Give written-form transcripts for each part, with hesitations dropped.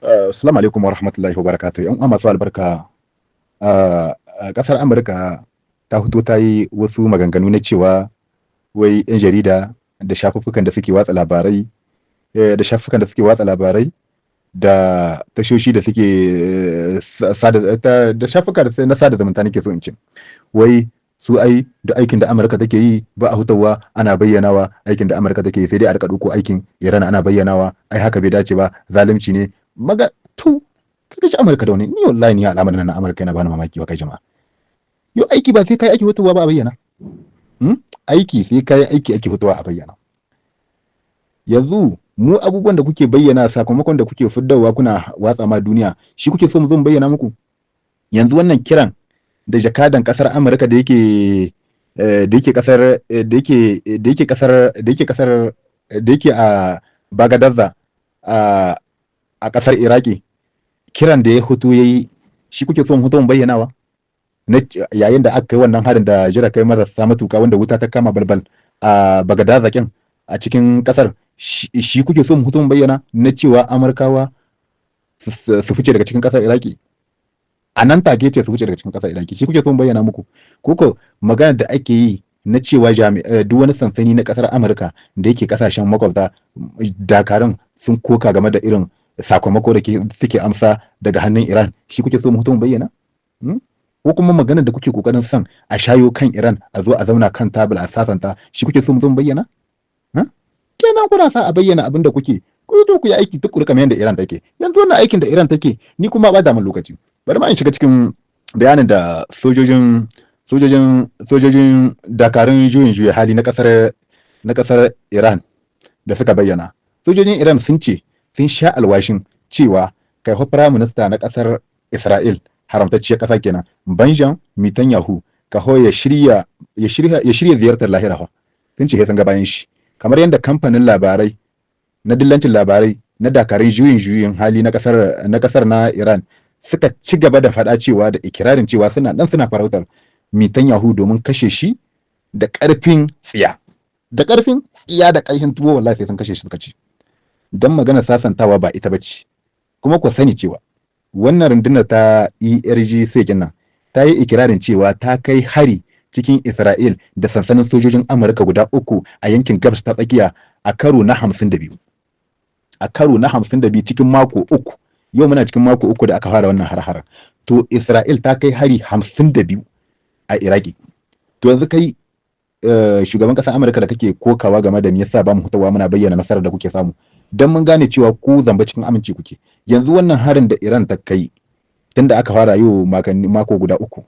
Assalamu alaikum wa rahmatullahi wa barakatuh. ‘Yan uwa masu albarka, ƙasar Amurka ta fito ta yi wasu maganganu na cewa wai ‘yan jarida da shafuffukan da suke watsa labarai da shafukan da suke watsa labarai da tashoshi da suke da shafuka na sada zumunta nake so in ce wai su ai da aikin da Amurka take yi ba a hutawa ana bayyanawa aikin da Amurka take yi sai dai a rika ɗauko aikin Iran ana bayyanawa ai haka bai dace ba zalunci ne to kaga shi Amurka da wani ni wallahi ni al'amarin na Amurka yana bani mamaki wa kai jama'a yo aiki ba sai kai aiki hutawa ba a bayyana aiki sai kai aiki ake hutawa a bayyana yanzu mu abubuwan da kuke bayyana sakamakon da kuke fiddawa kuna watsa ma duniya shi kuke so mu zo mu bayyana muku yanzu wannan kiran da jakadan kasar Amurka da yake a Bagadaza a kasar Iraki kiran da ya fito yayi shi kuke so mu fito mu bayyanawa yayin da aka yi wannan harin da jira kai marasa matuka wanda wuta ta kama balbal a Bagadaza kin a cikin kasar shi kuke so mu fito mu bayyana na cewa Amurkawa su fice daga cikin kasar Iraki a nan take ce su fice daga cikin kasar Iraki shi kuke so mu bayyana muku koko magana da ake yi na cewa duk wani sansani na kasar Amurka da yake kasashen makwabta dakarun sun koka game da irin sakamako da suke amsa daga hannun Iran shi kuke so mu fito mu bayyana ko kuma magana da kuke kokarin son a shayo kan Iran a zo a zauna kan tabul a sasanta shi kuke so mu zo mu bayyana kenan kuna sa a bayyana abin da kuke ku zo ku yi aiki tukuru kamar yadda Iran take yanzu wannan aikin da Iran take ni kuma ba da mun lokaci bari ma in shiga cikin bayanin da sojojin dakarun juyin juya hali na kasar Iran da suka bayyana sojojin Iran sun ce sun sha alwashin cewa kai prime minister na kasar Isra'il haramtacciyar kasa kenan Benjamin Netanyahu kaho ya shirya ziyartar lahira sun ce sun ga bayan shi kamar yadda kamfanin labarai na dillancin labarai na dakarun juyin hali na kasar na Iran suka ci gaba da faɗa cewa da ikirarin cewa suna farautar Netanyahu domin kashe shi da ƙarfin tsiya da ƙarfin tuwo wallahi sai sun kashe shi suka ci dan magana sasantawa ba ita bace kuma ku sani cewa wannan rundunar ta ERGC nan ta yi ikirarin cewa ta kai hari cikin Isra'il da sansanin sojojin Amurka guda 3 a yankin Gabas ta Tsakiya a karo na 52 cikin mako 3 yau muna cikin mako 3 da aka fara wannan har-har to Isra'il ta kai hari 52 a Iraki to yanzu kai shugaban ƙasar Amurka da kake kokawa game da me yasa ba mu hutawa muna bayyana nasarar da kuke samu dan mun gane cewa ku zamba cikin aminci kuke yanzu wannan harin da Iran ta kai tunda aka fara yau mako guda 3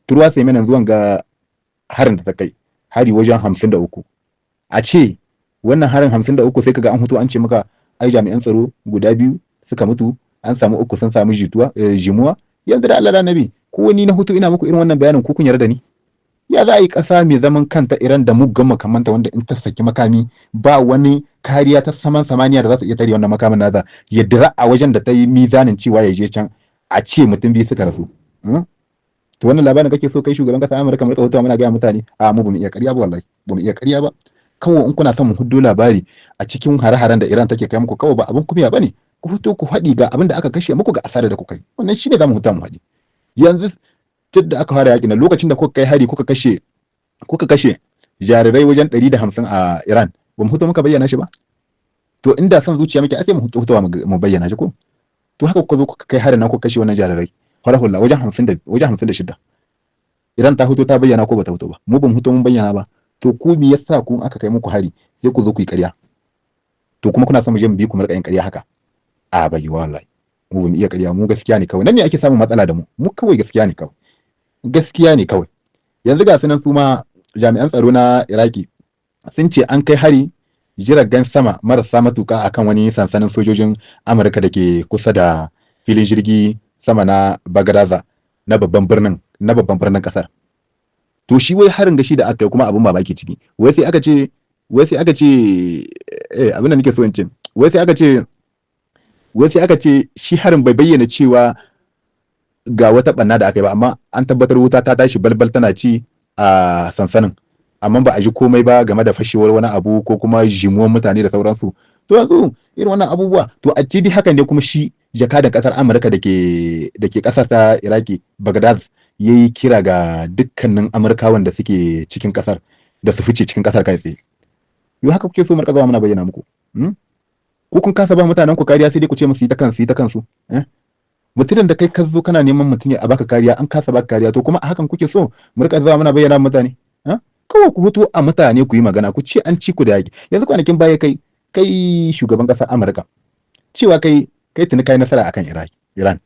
Turwa Semen yanzu ga harin da ta kai hari wajen 53 a ce wannan harin 53 sai kaga an hutu an ce maka ai jami'an tsaro guda 2 suka mutu an samu 3 sun samu jimuwa yanzu da Allah da Nabi ko ni na hutu ina muku irin wannan bayanin ku kun yarda ni ya za a yi ƙasa mai zaman kanta Iran da muggan makamanta wanda in ta saki makami ba wani kariya ta saman samaniya da za ta iya tare wannan makamin nasa ya dira a wajen da ta yi mizanin cewa ya je can a ce mutum biyu suka rasu to wannan labarin kake so kai shugaban ƙasar Amurka mu rika hutawa muna ga mutane a mu bamu iya ƙarya ba wallahi bamu iya ƙarya ba kawai in kuna son mu huddo labari a cikin hare-haren da Iran take kai muku kawai ba abin kumiya bane ku fito ku haɗi ga abin da aka kashe muku ga asarar da kuka yi wannan shine zamu huta mu haɗi yanzu tun da aka fara yaƙi na lokacin da kuka kai hari kuka kashe jarirai wajen 150 a Iran ba mu hutu muka bayyana shi ba to inda son zuciya muke sai mu hutawa mu bayyana shi ko to haka kuka zo kuka kai harin nan kuka kashe wannan jarirai hulahulla wajen 56 Iran ta hutu ta bayyana ko ba ta hutu ba mu ba mu hutu mun bayyana ba to ku me yasa ku aka kai muku hari sai ku zo ku yi ƙarya to kuma kuna son mu je mu bi ku mu rika yin ƙarya haka a bai wallahi mu ba mu iya ƙarya mu gaskiya ne kawai nan ne ake samun matsala da mu kawai gaskiya ne kawai yanzu ga sunan su ma jami'an tsaro na Iraki sun ce an kai hari jiragen sama marasa matuka akan wani sansanin sojojin Amurka da ke kusa da filin jirgi sama na Bagadaza na babban birnin kasar to shi wai harin gashi da aka yi kuma abin babaki ciki wai sai aka ce abin da nake so in ce wai sai aka ce shi harin bai bayyana cewa ga wata banna da aka yi ba amma an tabbatar wuta ta tashi balbal tana ci a sansanin amma ba a ji komai ba game da fashewar wani abu ko kuma jimuwan mutane da sauransu to yanzu irin wannan abubuwa to a cidi hakan ne kuma shi jakadan kasar Amurka da ke kasar ta Iraki Baghdad yayi kira ga dukkanin Amurkawan da suke cikin kasar da su fice cikin kasar kai tsaye. Yo haka kuke so mu rika zuwa muna bayyana muku. Ko kun kasa ba mutanen ku kariya sai dai ku ce musu yi ta kansu mutumin da kai ka zo kana neman mutum ya baka kariya an kasa baka kariya to kuma a hakan kuke so mu rika zuwa muna bayyana mutane kawai ku hutu a mutane ku yi magana ku ce an ci ku da yaki. Yanzu kwanakin baya kai shugaban ƙasar Amurka cewa kai tuni kai nasara akan Iran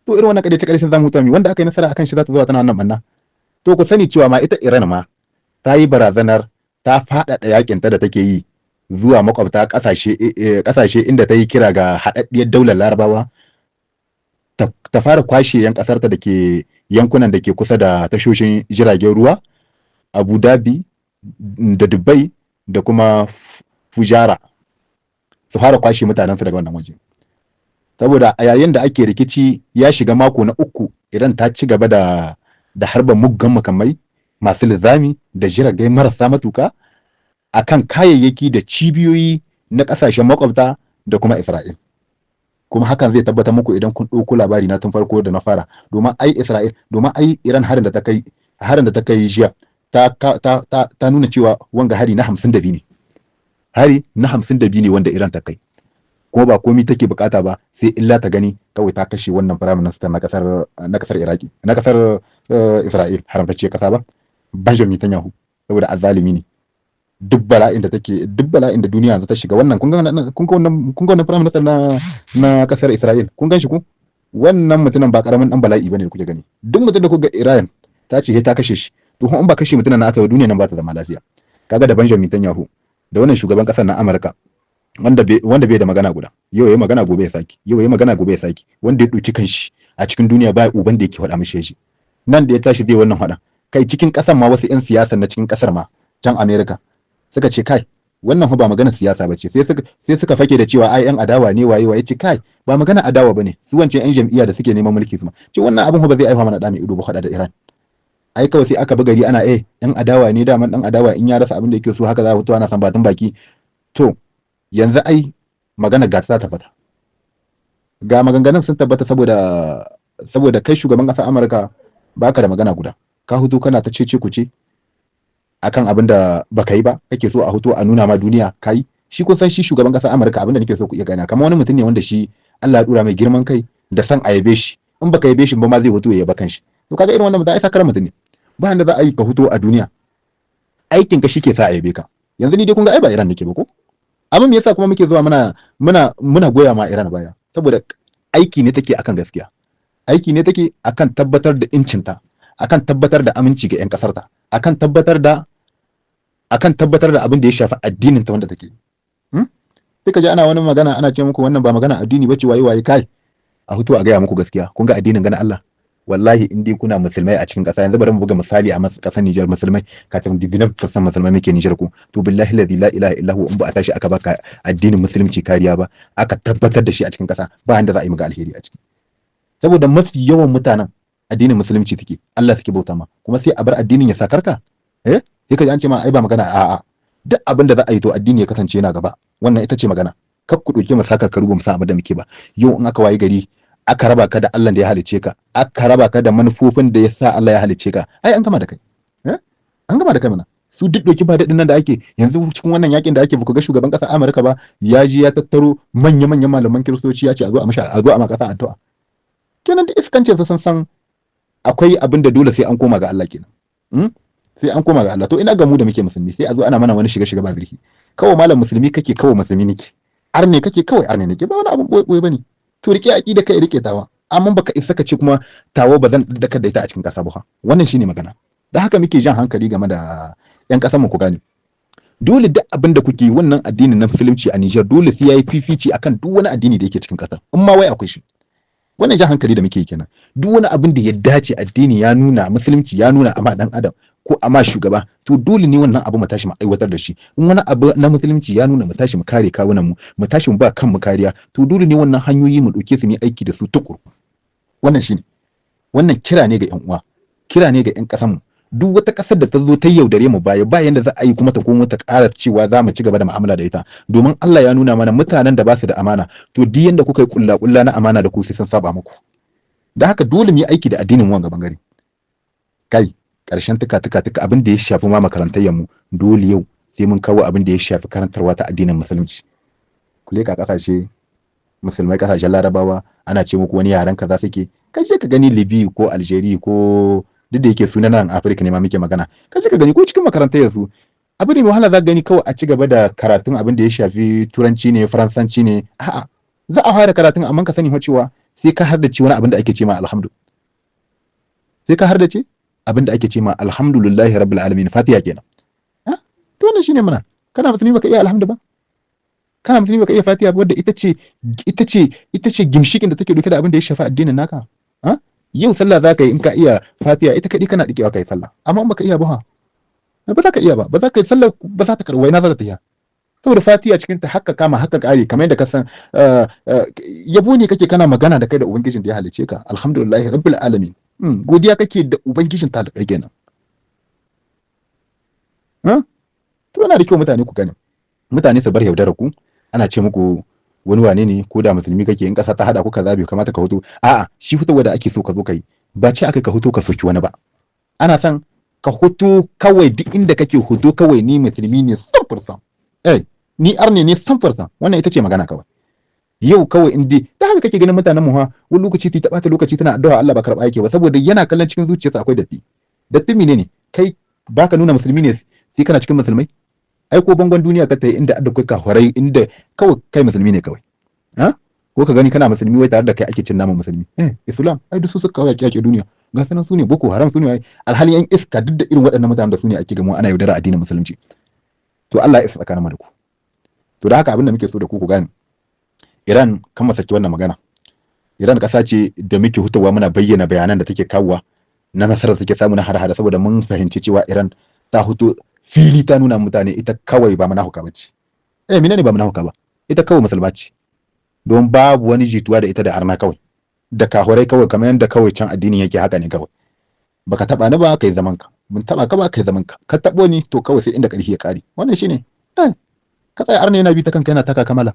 to irin wannan kadace kadacin zamu huta mi wanda aka yi nasara akan shi za ta zo tana wannan banna. To ku sani cewa ma ita Iran ma ta yi barazanar ta faɗaɗa yakin ta da take yi zuwa makwabta kasashe inda ta yi kira ga haɗaɗɗiyar daular Larabawa ta fara kwashe yan ƙasarta da ke yankunan da ke kusa da tashoshin jiragen ruwa Abu Dhabi da Dubai da kuma Fujara su fara kwashe mutanensu daga wannan waje. Saboda a yayin da ake rikici ya shiga mako na 3 Iran ta ci gaba da harba muggan makamai masu lizami da jiragai marasa matuka akan kayayyaki da cibiyoyi na kasashen makwabta da kuma Isra'il. Kuma hakan zai tabbatar muku idan kun ɗauko labari na tun farko da na fara domin ai Iran harin da ta kai jiya ta nuna cewa wanga hari na 52 ne. Hari na 52 ne wanda Iran ta kai. Kuma ba komai take bukata ba sai illa ta gani kawai ta kashe wannan firaministan na kasar Iraki na kasar Isra'il haramtacce kasa ba Benjamin Netanyahu saboda azzalimi ne. Duk bala'in da duniya za ta shiga wannan kun ga wannan firaministan na kasar Isra'il kun gan shi ku wannan mutumin ba karamin dan bala'i bane da kuke gani. Duk mutum da kuka ga Iran ta ce ta kashe shi to in ba kashe mutumin na aka yi duniya nan ba ta zama lafiya. Kaga da Benjamin Netanyahu da wannan shugaban kasar na Amurka wanda bai da magana guda yau yayi magana gobe ya saki wanda ya dauki kanshi a cikin duniya ba uban da yake faɗa mishi shi nan da ya tashi zai wannan faɗa kai cikin kasar ma wasu 'yan siyasa na cikin kasar ma can America suka ce kai wannan ba magana siyasa bace sai suka fake da cewa ai 'yan adawa ne waye ce kai ba magana adawa bane su wancan 'yan jam'iyya da suke neman mulki su ma ce wannan abin ba zai aifa mana da mai ido ba faɗa da Iran. Ai kawai sai aka bi gari ana 'yan adawa ne daman dan adawa in ya rasa abin da yake so haka za a fito ana san batun baki. To yanzu ai magana ga ta tabbata ga maganganun sun tabbata saboda kai shugaban ƙasar Amurka baka da magana guda ka hutu kana ta cece kuce akan abin da baka yi ba kake so a hutu a nuna ma duniya kai shi kun san shi shugaban ƙasar Amurka abin da nake so ku iya gane kamar wani mutum ne wanda shi Allah ya dura mai girman kai da san a yabe shi in baka yabe shi ba ma zai hutu ya yaba kanshi. To kaga irin wannan mutum ai sakar mutum ne ba inda za a yi ka hutu a duniya aikin ka shike sa a yabe ka. Yanzu ni dai kun ga ai ba Iran nake ba ko amma me yasa kuma muke zuwa muna goya ma Iran baya saboda aiki ne take akan gaskiya aiki ne take akan tabbatar da incinta akan tabbatar da aminci ga 'yan kasarta akan tabbatar da abin da ya shafi addinin ta wanda take sai ka ji ana wani magana ana ce muku wannan ba magana addini bace waye kai a hutu a gaya muku gaskiya kun ga addinin gana Allah wallahi in dai kuna musulmai a cikin ƙasa yanzu bari mu buga misali a ƙasar Niger musulmai kafin dizinan fasan musulmai muke Niger ku to billahi la ilaha illa hu in ba a tashi aka baka addinin musulunci kariya ba aka tabbatar da shi a cikin ƙasa ba inda za a yi maka alheri a ciki saboda mafi yawan mutanen addinin musulunci suke Allah suke bauta ma kuma sai a bar addinin ya sakarka sai ka ji an ce ma ai ba magana a'a duk abin da za a yi to addini ya kasance yana gaba wannan ita ce magana kar ku dauke mu sakar karuba mu sa abin da muke ba yau in aka waye gari aka raba ka da Allah da ya halice ka aka raba ka da manufofin da ya sa Allah ya halice ka ai an gama da kai an gama da kai mana su duk doki ba daɗin nan da ake yanzu cikin wannan yakin da ake ba ku ga shugaban ƙasar Amurka ba ya ji ya tattaro manya-manyan malaman kiristoci ya ce a zo a ma ƙasa addu'a kenan da iskancin sun san akwai abin da dole sai an koma ga Allah kenan sai an koma ga Allah to ina ga mu da muke musulmi sai a zo ana mana wani shiga ba zirki kawai malam musulmi kake kawai musulmi nake arne kake kawai arne nake ba wani abin boye bane to rike aqida kai rike tawa amma baka isa ka ce kuma tawo ba zan daka da ita a cikin kasa ba wannan shine magana da haka muke jan hankali game da yan kasar mu ku gane dole duk abin da kuke wannan addinin na musulunci a Niger dole sai yayi fifici akan duk wani addini da yake cikin kasar in ma wai akwai shi wannan jan hankali da muke yi kenan duk wani abin da ya dace addini ya nuna musulunci ya nuna amma dan adam ko amma shugaba to dole ne wannan abu mu tashi mu aiwatar da shi in wani abu na musulunci ya nuna mu tashi mu kare kawunan mu tashi mu ba kanmu kariya to dole ne wannan hanyoyi mu dauke su ne aiki da su tukuru wannan shine wannan kira ne ga yan uwa kira ne ga yan kasan mu duk wata ƙasar da ta zo ta yaudare mu bayan da za a yi kuma ta komo ta ƙara cewa za mu ci gaba da mu'amala da ita, domin Allah ya nuna mana mutanen da ba su da amana to duk yanda kuka yi kulla na amana da ku sai sun saba muku. Da haka dole mu yi aiki da addinin mu wanga bangare. Kai ƙarshen tuka abin da ya shafi ma makarantayyar mu dole yau sai mun kawo abin da ya shafi karantarwa ta addinin musulunci. Ku leka ƙasashe musulmai, ƙasashen larabawa, ana ce muku wani yaren kaza suke, kai je ka gani Libya ko Algeria ko duk da yake sunan nan Afirka ne ma muke magana, kai je ka gani ko cikin makarantar su abin ne wahala za ka gani kawai a ci gaba da karatun abin da ya shafi turanci ne, faransanci ne, a'a za a fara karatun amma ka sani cewa sai ka hardace wani abin da ake ce ma alhamdu, sai ka hardace abin da ake ce ma alhamdulillahi rabbil alamin, fatiha kenan. To wannan shine muna, kana musulmi baka iya alhamdu ba, kana musulmi baka iya fatiha ba, wadda ita ce gimshikin da take dauke da abin da ya shafi addinin naka. Yau sallah za ka yi in ka iya fatiha ita kadai kana dikewa kai sallah, amma in baka iya ba ba za ka iya ba za ka yi sallah, ba za ta karɓa, ina za ta tafiya, saboda fatiha cikin ta haka kama haka kare, kamar yadda ka san yabo ne kake kana magana da kai da ubangijin da ya halice ka, alhamdulillahi rabbil alamin, godiya kake da ubangijin ta da kenan. To yana da kyau mutane ku gane, mutane su bar yaudara ku, ana ce muku wani wane ne ko da musulmi kake in kasa ta hada ku kaza bai kamata ka hoto, a'a shi fitowa da ake so ka zo kai ba ce aka ka hoto ka soki wani ba, ana san ka hoto kawai duk inda kake hoto kawai ni musulmi ne 100%, ni arne ne 100%, wannan ita ce magana kawai. Yau kawai in dai da haka kake ganin mutanen mu ha wani lokaci ta bata lokaci tana addu'a Allah ba karba yake ba, saboda yana kallon cikin zuciyarsa akwai datti menene kai baka nuna musulmi ne sai kana cikin musulmai, ai ko bangon duniya ka tayi inda adda kai ka horai inda kawai kai musulmi ne kawai, ko ka gani kana musulmi wai tare da kai ake cin naman musulmi, Islam ai duk su suka kawai yake duniya, ga sanan su ne Boko Haram, su ne alhali yan iska, duk da irin waɗannan mutanen da su ne ake gamo ana yaudara addinin musulunci. To Allah ya isa tsakanin mu da ku. To da haka abin da muke so da ku gane, Iran kan masaki wannan magana, Iran ƙasa ce da muke hutawa muna bayyana bayanan da take kawowa na nasarar take samu na hada saboda mun fahimci cewa Iran ta huto fili ta nuna mutane ita kawai ba manahuka bace. Menene ba manahuka ba? Ita kawai musulma ce. Don babu wani jituwa da ita da arna kawai. Da kahurai kawai, kamar yadda kawai can addinin yake haka ne kawai. Baka taba ni ba kai zaman ka. Mun taba ka ba kai zaman ka. Ka tabo ni to kawai sai inda ƙarfi ya kare. Wannan shine. Ka tsaya arna yana bi ta kanka yana taka kamala.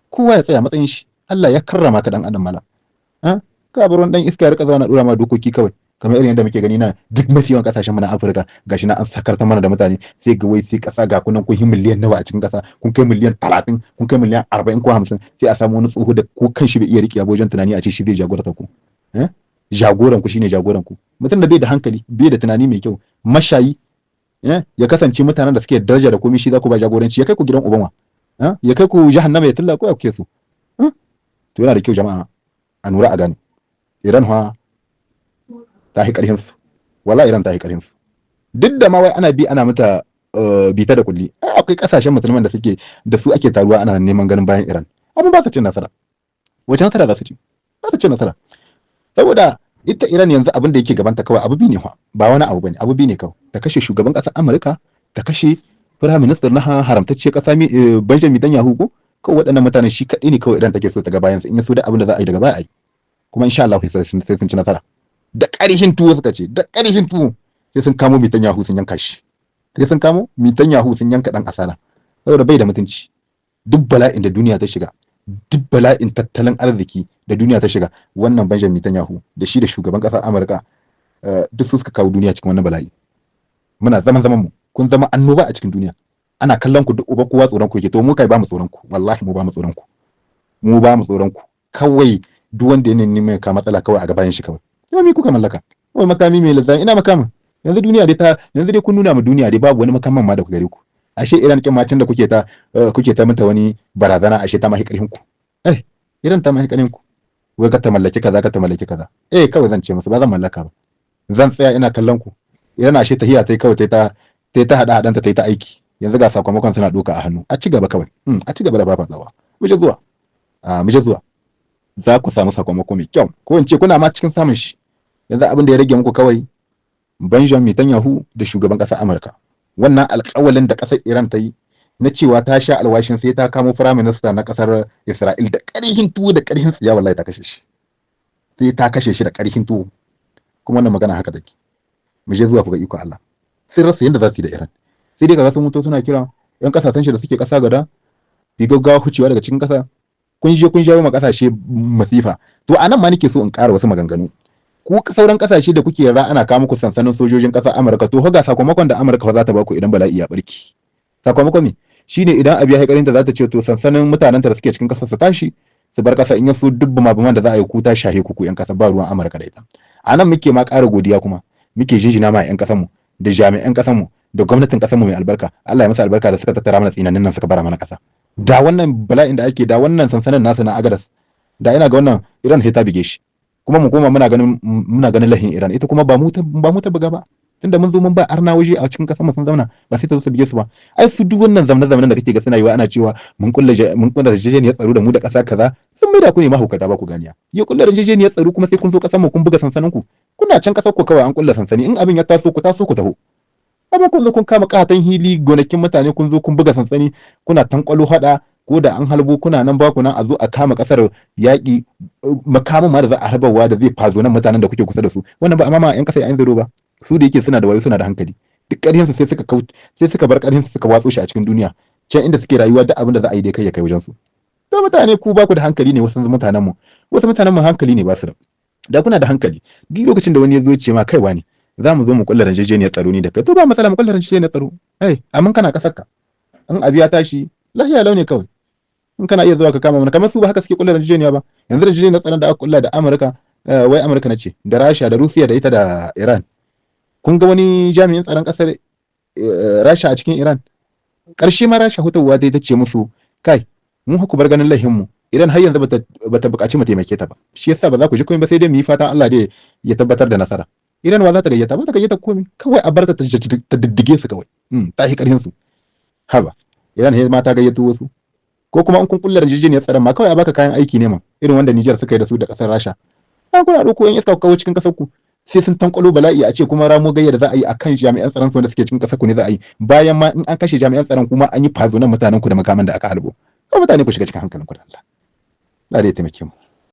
Kowa ya tsaya matsayin shi. Allah ya karrama ka dan adam mala. Ka bar wani dan iska ya rika zauna dora ma dokoki kawai. Kamar irin yadda muke gani na duk mafi yawan kasashen mu na Afirka gashi na an sakarta mana da mutane, sai ga wai sai kasa ga kunan kun yi miliyan nawa a cikin kasa, kun kai miliyan 30, kun kai miliyan 40 ko 50, sai a samu wani tsoho da ko kan shi bai iya riƙe wajen tunani a ce shi zai jagoranta ku. Jagoran ku shine jagoran ku. Mutum da bai da hankali, bai da tunani mai kyau, mashayi, ya kasance mutanen da suke daraja da komai shi za ku ba jagoranci, ya kai ku gidan ubanwa, ya kai ku jahannama ya tilla ko ya kuke so. To yana da kyau jama'a a nura a gane. Iran ta hi ƙarhin su, wallahi Iran ta hi ƙarhin su, duk da ma wai ana bi ana mata bita da kulli. Akwai kasashen musulman da suke da su ake taruwa ana neman ganin bayan Iran, amma ba su cin nasara. Wace nasara za su ci? Ba su cin nasara, saboda ita Iran yanzu abin da yake gabanta kawai abu biyu ne, ba wani abu bane, abu biyu ne kawai. Ta kashe shugaban ƙasar Amurka, ta kashe Prime Minister na haramtacce ƙasa Benjamin Netanyahu ko kawai waɗannan mutanen shi kaɗai ne kawai Iran take so ta ga bayan su, in ya so da abin da za a yi daga baya a yi, kuma insha Allah sai sun ci nasara. Da ƙarhin tuwo suka ce, da ƙarhin tuwo sai sun kamo Netanyahu sun yanka shi, sai sun kamo Netanyahu sun yanka dan asara, saboda bai da mutunci. Duk bala'in da duniya ta shiga, duk bala'in tattalin arziki da duniya ta shiga, wannan Benjamin Netanyahu da shi da shugaban ƙasar Amurka duk su suka kawo duniya cikin wannan bala'i. Muna zaman mu, kun zama annoba a cikin duniya, ana kallon ku duk uba kowa tsoron ku yake. To mu kai ba mu tsoron ku, wallahi mu ba mu tsoron ku, mu ba mu tsoron ku. Kawai duk wanda ya nemi mai ka matsala kawai a gaban shi kawai. Yau mi kuka mallaka? Wai makami mai lazza, ina makamin? Yanzu duniya dai yanzu dai kun nuna mu duniya dai babu wani makaman ma da ku gare ku. Ashe Iran kin macin da kuke ta mata wani barazana, ashe ta mahi karhin ku. Iran ta mahi karhin ku. Wai ka ta mallaki kaza, ka ta mallaki kaza. Kawai zan ce musu ba zan mallaka ba. Zan tsaya ina kallon ku. Iran ashe tahiya tai kawai ta hada hadanta ta aiki. Yanzu ga sakamakon suna doka a hannu. A ci gaba kawai. A ci gaba da fafatsawa. Mu je zuwa. Mu je zuwa. Za ku samu sakamako mai kyau, ko in ce kuna ma cikin samun shi. Yanzu abin da ya rage muku kawai Benjamin Netanyahu da shugaban ƙasar Amurka, wannan alƙawalin da ƙasar Iran ta yi na cewa ta sha alwashin sai ta kamo Prime Minister na ƙasar Isra'il da ƙarhin tuwo da ƙarhin tsiya, wallahi ta kashe shi, sai ta kashe shi da ƙarhin tuwo. Kuma wannan magana haka take. mu je zuwa ku ga iko Allah. Sai rasa yadda za su yi da Iran. Sai dai kaga sun mutu suna kira yan kasashen shi da suke kasa gada su gaggawa hucewa daga cikin kasa. Kun jawo ma kasashe masifa. To anan ma nake so in ƙara wasu maganganu. Ku sauran kasashe da kuke ana kawo muku sansanin sojojin ƙasar Amurka, to ga sakamakon da Amurka za ta ba ku idan bala'i ya barki. Sakamakon me? Shine idan abu ya haikarinta za ta ce to sansanin mutanenta da suke cikin ƙasar su tashi su bar ƙasa, in ya so dubba mabuman da za a yi ku ta shahe ku yan ƙasa, ba ruwan Amurka da ita. Anan muke ma ƙara godiya, kuma muke jinjina ma yan ƙasar mu da jami'an ƙasar mu da gwamnatin ƙasar mu mai albarka. Allah ya masa albarka da suka tattara mana tsinanin nan suka bara mana ƙasa. Da wannan bala'in da ake, da wannan sansanin nasu na Agadas, da ina ga wannan Iran sai ta bige shi. Kuma mu koma muna ganin lahin Iran, ita kuma ba mu ta buga ba, tunda mun zo mun ba arna waje a cikin kasar mu sun zauna, ba sai ta zo su bige su ba. Ai su duk wannan zamanin da kake ga suna yi wa ana cewa mun kulla yarjejeniyar tsaro da mu da ƙasa kaza, sun mai da ku ne mahaukata ba ku ganiya. Ya kulla yarjejeniyar tsaro kuma sai kun zo kasar mu kun buga sansanin ku, kuna can kasar ku kawai an kulla sansani, in abin ya taso ku taho. Amma kun zo kun kama katan hili gonakin mutane, kun zo kun buga sansani, kuna tankwalo hada, ko da an halbo kuna nan ba ku nan a zo a kama kasar yaƙi, makamin ma da za a harbarwa da zai fazo nan mutanen da kuke kusa da su. Wannan ba amma ma yan kasar yan zaro ba, su da yake suna da wayo suna da hankali, duk ƙarhinsu sai suka bar ƙarhinsu suka watso shi a cikin duniya, can inda suke rayuwa da abin da za a yi dai kai ya kai wajen su. To mutane ku ba ku da hankali ne, wasu mutanen mu hankali ne ba su da kuna da hankali. Duk lokacin da wani ya zo ya ce ma kaiwa ne za mu zo mu kulla yarjejeniyar tsaro ni da kai, to ba matsala mu kulla yarjejeniyar tsaro, amma kana kasar ka, in abu ya tashi lahiya launi kawai, in kana iya zuwa ka kama mana, kamar su ba haka suke kulla yarjejeniya ba. Yanzu yarjejeniyar tsaron da aka kulla da Amurka, wai Amurka nace, da Rasha da Rusiya da ita da Iran. Kun ga wani jami'in tsaron kasar Rasha a cikin Iran, karshe ma Rasha hutawa dai ta ce musu kai mun haku bar ganin lahin mu, Iran har yanzu bata buƙaci mu taimake ta ba, shi yasa ba za ku ji komai ba, sai dai mu yi fatan Allah dai ya tabbatar da nasara. Iran wa za ta gayyata? Ba ta gayyata komai, kawai a barta ta diddige su kawai, ta shi karhin su. Haba Iran he ma ta gayyato wasu, ko kuma in kun kullar yarjejeniyar tsaron ma kawai a baka kayan aiki ne ma, irin wanda Niger suka yi da su da kasar Rasha. An kuna dauko yan iska kawo cikin kasar ku, sai sun tankwalo bala'i a ce kuma ramo gayyar da za a yi akan jami'an tsaron su wanda suke cikin kasar ku ne za a yi, bayan ma in an kashe jami'an tsaron kuma an yi fazo nan mutanen ku da makaman da aka halbo. Ko mutane ku shiga cikin hankalin ku da Allah. Allah ya taimake mu.